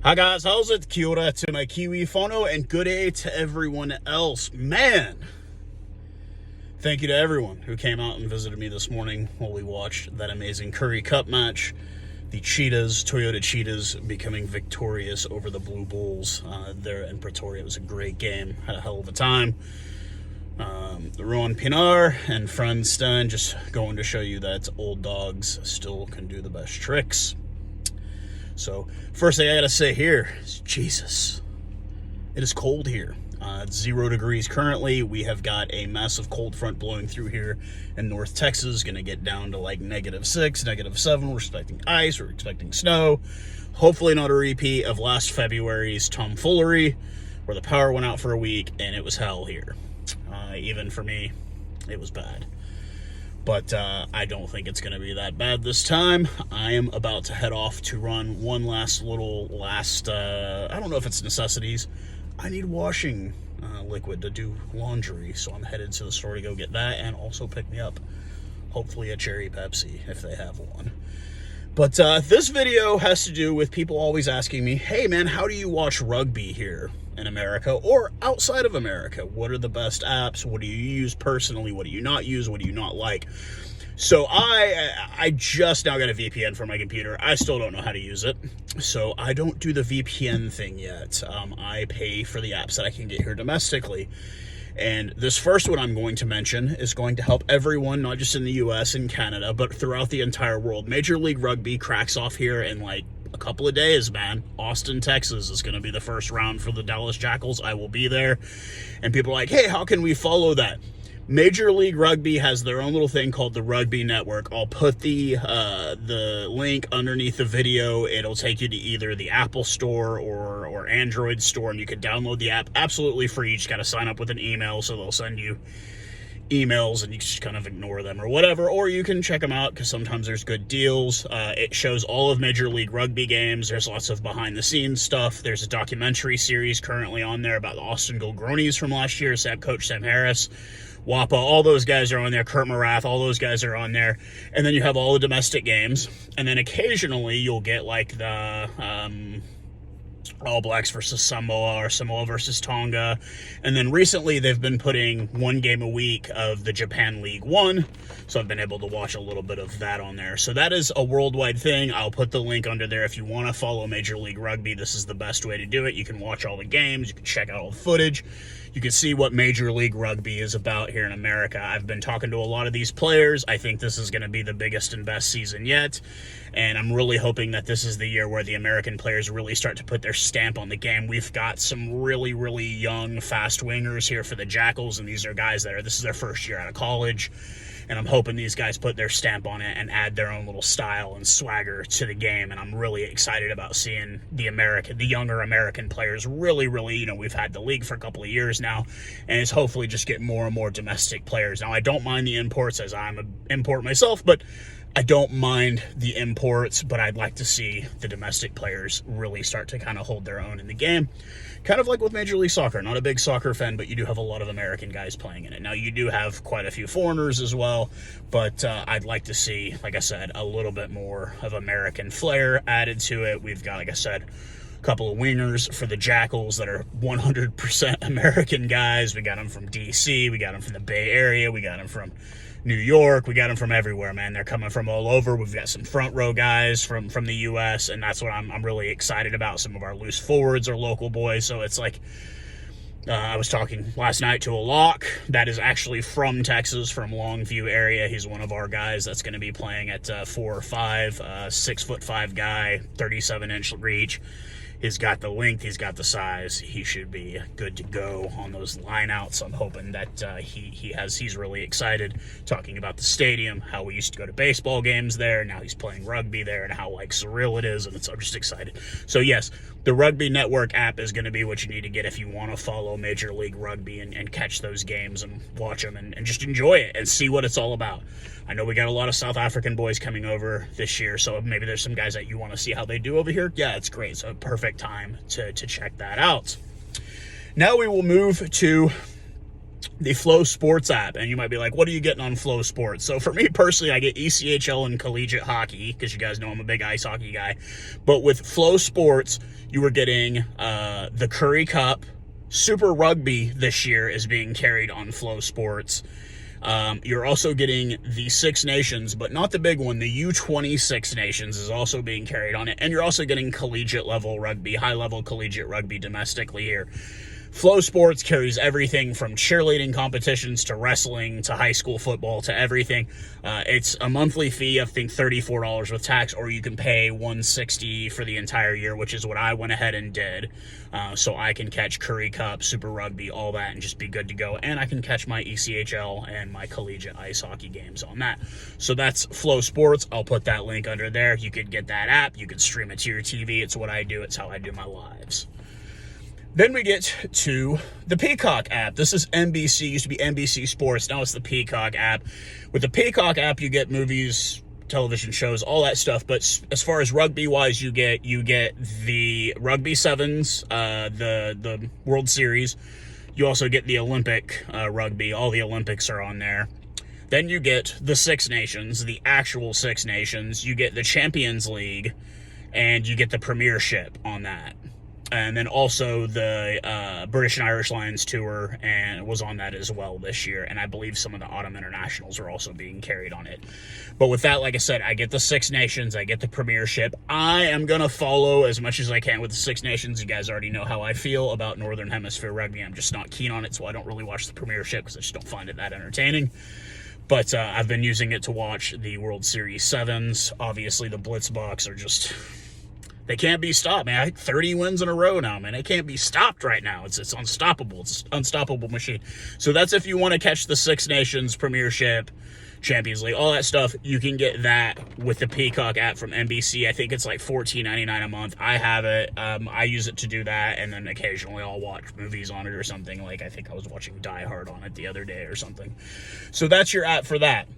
Hi guys, how's it? Kia ora to my kiwi whanau and good day to everyone else. Man, thank you to everyone who came out and visited me this morning while we watched that amazing Currie Cup match. The Toyota Cheetahs becoming victorious over the Blue Bulls there in Pretoria. It was a great game, had a hell of a time. The Rowan Pinar and Franstein just going to show you that old dogs still can do the best tricks. So, first thing I gotta say here is, Jesus, it is cold here. It's 0 degrees currently. We have got a massive cold front blowing through here in North Texas. Gonna get down to like -6, -7. We're expecting ice, we're expecting snow. Hopefully not a repeat of last February's tomfoolery, where the power went out for a week and it was hell here. Even for me, it was bad. But I don't think it's going to be that bad this time. I am about to head off to run one last, I don't know if it's necessities. I need washing liquid to do laundry, so I'm headed to the store to go get that and also pick me up, hopefully, a cherry Pepsi, if they have one. But this video has to do with people always asking me, hey man, how do you watch rugby here in America or outside of America? What are the best apps? What do you use personally? What do you not use? What do you not like? So I just now got a VPN for my computer. I still don't know how to use it. So I don't do the VPN thing yet. I pay for the apps that I can get here domestically. And this first one I'm going to mention is going to help everyone, not just in the US and Canada, but throughout the entire world. Major League Rugby cracks off here in like a couple of days, man. Austin, Texas is going to be the first round for the Dallas Jackals. I will be there. And people are like, hey, how can we follow that? Major League Rugby has their own little thing called the Rugby Network. I'll put the link underneath the video. It'll take you to either the Apple Store or Android Store, and you can download the app absolutely free. You just got to sign up with an email, so they'll send you emails and you just kind of ignore them or whatever, or you can check them out because sometimes there's good deals. It shows all of Major League Rugby games. There's lots of behind the scenes stuff. There's a documentary series currently on there about the Austin Gilgronis from last year. Coach Sam Harris, Wappa, all those guys are on there. Kurt Marath, all those guys are on there. And then you have all the domestic games. And then occasionally you'll get like the All Blacks versus Samoa or Samoa versus Tonga. And then recently they've been putting one game a week of the Japan League One. So I've been able to watch a little bit of that on there. So that is a worldwide thing. I'll put the link under there if you want to follow Major League Rugby. This is the best way to do it. You can watch all the games. You can check out all the footage. You can see what Major League Rugby is about here in America. I've been talking to a lot of these players. I think this is going to be the biggest and best season yet. And I'm really hoping that this is the year where the American players really start to put their stamp on the game. We've got some really, really young, fast wingers here for the Jackals, and these are guys this is their first year out of college. And I'm hoping these guys put their stamp on it and add their own little style and swagger to the game. And I'm really excited about seeing the younger American players really, we've had the league for a couple of years now, and it's hopefully just get more and more domestic players. Now, I don't mind the imports as I'm an import myself, but I don't mind the imports, but I'd like to see the domestic players really start to kind of hold their own in the game. Kind of like with Major League Soccer. Not a big soccer fan, but you do have a lot of American guys playing in it. Now, you do have quite a few foreigners as well, but I'd like to see, like I said, a little bit more of American flair added to it. We've got, like I said, a couple of wingers for the Jackals that are 100% American guys. We got them from D.C., we got them from the Bay Area, we got them from New York, we got them from everywhere, man. They're coming from all over. We've got some front row guys from the U.S., and that's what I'm really excited about. Some of our loose forwards are local boys, so it's like, I was talking last night to a lock that is actually from Texas, from Longview area. He's one of our guys that's going to be playing at 4 or 5, 6'5" guy, 37-inch reach. He's got the length, he's got the size. He should be good to go on those lineouts. I'm hoping that he's really excited, talking about the stadium, how we used to go to baseball games there. Now he's playing rugby there, and how like surreal it is, and I'm just excited. So yes, the Rugby Network app is going to be what you need to get if you want to follow Major League Rugby and catch those games and watch them and just enjoy it and see what it's all about. I know we got a lot of South African boys coming over this year, so maybe there's some guys that you want to see how they do over here. Yeah, it's great. So perfect time to check that out. Now we will move to the Flow Sports app, and you might be like, what are you getting on Flow Sports? So for me personally, I get ECHL and collegiate hockey, because you guys know I'm a big ice hockey guy. But with Flow Sports, You are getting the Currie Cup. Super Rugby this year is being carried on Flow Sports. You're also getting the Six Nations, but not the big one. The U20 Six Nations is also being carried on it. And you're also getting collegiate level rugby, high level collegiate rugby domestically here. Flow Sports carries everything from cheerleading competitions to wrestling to high school football to everything. It's a monthly fee of, I think, $34 with tax, or you can pay $160 for the entire year, which is what I went ahead and did. So I can catch Currie Cup, Super Rugby, all that, and just be good to go. And I can catch my ECHL and my collegiate ice hockey games on that. So that's Flow Sports. I'll put that link under there. You could get that app. You could stream it to your TV. It's what I do. It's how I do my lives. Then we get to the Peacock app. This is NBC, used to be NBC Sports. Now it's the Peacock app. With the Peacock app, you get movies, television shows, all that stuff. But as far as rugby-wise, you get the Rugby Sevens, the World Series. You also get the Olympic rugby. All the Olympics are on there. Then you get the Six Nations, the actual Six Nations. You get the Champions League, and you get the Premiership on that. And then also the British and Irish Lions Tour and was on that as well this year. And I believe some of the Autumn Internationals are also being carried on it. But with that, like I said, I get the Six Nations. I get the Premiership. I am going to follow as much as I can with the Six Nations. You guys already know how I feel about Northern Hemisphere rugby. I'm just not keen on it, so I don't really watch the Premiership because I just don't find it that entertaining. But I've been using it to watch the World Series Sevens. Obviously, the Blitzboks are just... They can't be stopped, man. 30 wins in a row now, man. It can't be stopped right now. It's unstoppable. It's an unstoppable machine. So that's if you want to catch the Six Nations, Premiership, Champions League, all that stuff. You can get that with the Peacock app from NBC. I think it's like $14.99 a month. I have it. I use it to do that, and then occasionally I'll watch movies on it or something. Like I think I was watching Die Hard on it the other day or something. So that's your app for that.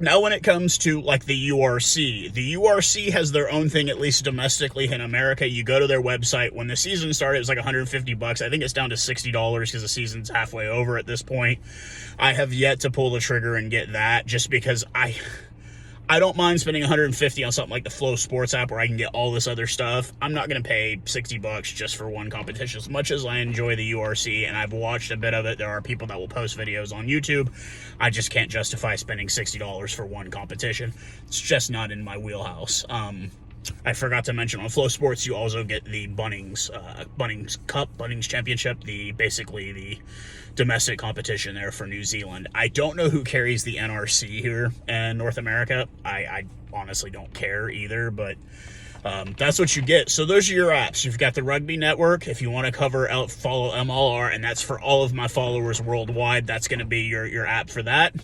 Now, when it comes to, like, the URC has their own thing, at least domestically in America. You go to their website. When the season started, it was like $150. I think it's down to $60 because the season's halfway over at this point. I have yet to pull the trigger and get that just because I don't mind spending $150 on something like the Flow Sports app where I can get all this other stuff. I'm not going to pay $60 just for one competition. As much as I enjoy the URC and I've watched a bit of it, there are people that will post videos on YouTube. I just can't justify spending $60 for one competition. It's just not in my wheelhouse. I forgot to mention on Flow Sports, you also get the Bunnings Cup, Bunnings Championship, basically the domestic competition there for New Zealand. I don't know who carries the NRC here in North America. I honestly don't care either, but that's what you get. So those are your apps. You've got the Rugby Network. If you want to follow MLR, and that's for all of my followers worldwide, that's going to be your app for that.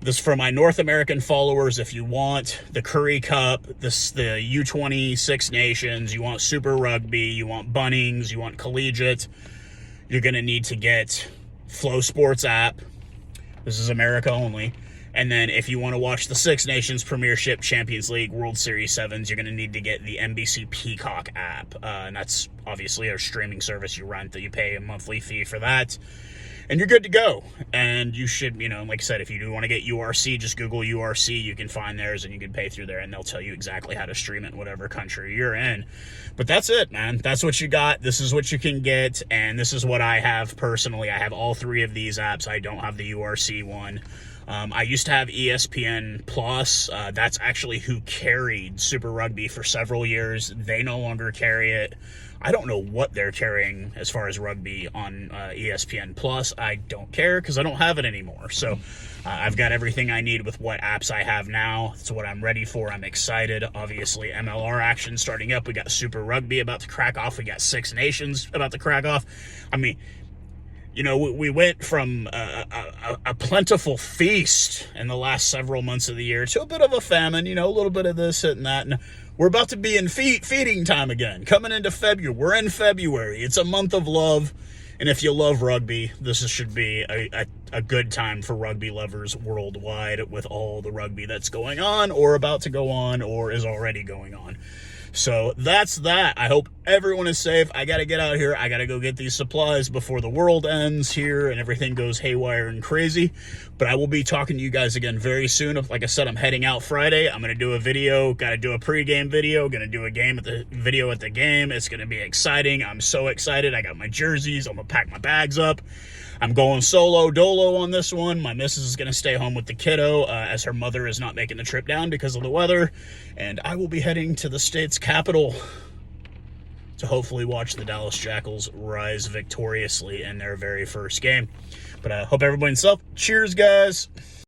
This for my North American followers. If you want the Currie Cup, the U20 Six Nations, you want Super Rugby, you want Bunnings, you want Collegiate, you're going to need to get Flow Sports app. This is America only. And then if you want to watch the Six Nations, Premiership, Champions League, World Series Sevens, you're going to need to get the NBC Peacock app. And that's obviously a streaming service you rent that you pay a monthly fee for that. And you're good to go. And you should, like I said, if you do want to get URC, just Google URC. You can find theirs and you can pay through there and they'll tell you exactly how to stream it in whatever country you're in. But that's it, man. That's what you got. This is what you can get. And this is what I have personally. I have all three of these apps. I don't have the URC one. I used to have ESPN Plus. That's actually who carried Super Rugby for several years. They no longer carry it. I don't know what they're carrying as far as rugby on ESPN Plus. I don't care because I don't have it anymore. So I've got everything I need with what apps I have now. It's what I'm ready for. I'm excited. Obviously, MLR action starting up. We got Super Rugby about to crack off. We got Six Nations about to crack off. I mean, we went from a plentiful feast in the last several months of the year to a bit of a famine, a little bit of this and that. And we're about to be in feeding time again, coming into February. We're in February. It's a month of love. And if you love rugby, this should be a good time for rugby lovers worldwide with all the rugby that's going on or about to go on or is already going on. So that's that. I hope everyone is safe. I got to get out here. I got to go get these supplies before the world ends here and everything goes haywire and crazy. But I will be talking to you guys again very soon. Like I said, I'm heading out Friday. I'm going to do a video. Got to do a pregame video. Going to do a video at the game. It's going to be exciting. I'm so excited. I got my jerseys. I'm going to pack my bags up. I'm going solo dolo on this one. My missus is going to stay home with the kiddo as her mother is not making the trip down because of the weather. And I will be heading to the state's capital to hopefully watch the Dallas Jackals rise victoriously in their very first game. But I hope everybody's safe. Cheers, guys.